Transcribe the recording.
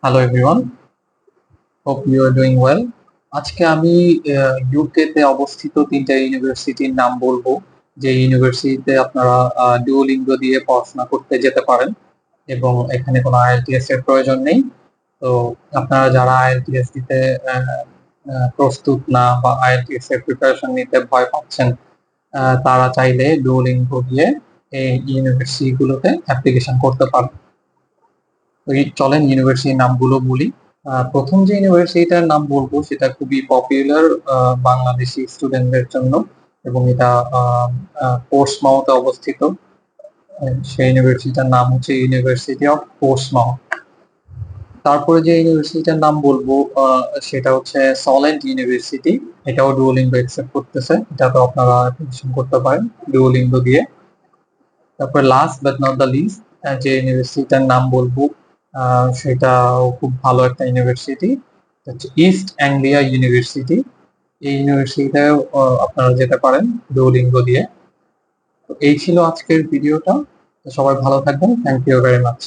Hello everyone, hope you are doing well. আজকে আমি UK তে অবস্থিত তিনটা ইউনিভার্সিটির নাম বলবো, যে ইউনিভার্সিটিতে আপনারা ডুওলিঙ্গো দিয়ে পড়াশোনা করতে যেতে পারেন এবং এখানে কোনো আইএলটিএস এর প্রয়োজন নেই। তো আপনারা যারা আইএলটিএস দিতে প্রস্তুত না বা আইএলটিএস এর প্রিপারেশন নিতে ভয় পাচ্ছেন, তারা চাইলে ডুওলিঙ্গো দিয়ে এই ইউনিভার্সিটি গুলোতে অ্যাপ্লিকেশন করতে পারেন। তো চলেন ইউনিভার্সিটির নামগুলো বলি। প্রথম যে ইউনিভার্সিটিটার নাম বলবো সেটা খুবই পপুলার বাংলাদেশি স্টুডেন্টদের জন্য, এবং এটা পোর্টসমাউথে অবস্থিত। সেই ইউনিভার্সিটিটার নাম হচ্ছে ইউনিভার্সিটি অফ পোর্টসমাউথ। তারপরে যে ইউনিভার্সিটিটার নাম বলবো সেটা হচ্ছে সলেন্ট ইউনিভার্সিটি। এটাও ডুওলিঙ্গো অ্যাকসেপ্ট করতেছে, এটাতে আপনারা অ্যাপ্লিকেশন করতে পারেন ডুওলিঙ্গো দিয়ে। তারপর last but not the least যে ইউনিভার্সিটিটার নাম বলবো সেটাও খুব ভালো একটা ইউনিভার্সিটি, হচ্ছে ইস্ট অ্যাংলিয়া ইউনিভার্সিটি। এই ইউনিভার্সিটিতেও আপনারা যেতে পারেন ডুওলিঙ্গো দিয়ে। তো এই ছিল আজকের ভিডিওটা। তো সবাই ভালো থাকবেন, থ্যাংক ইউ ভেরি মাচ।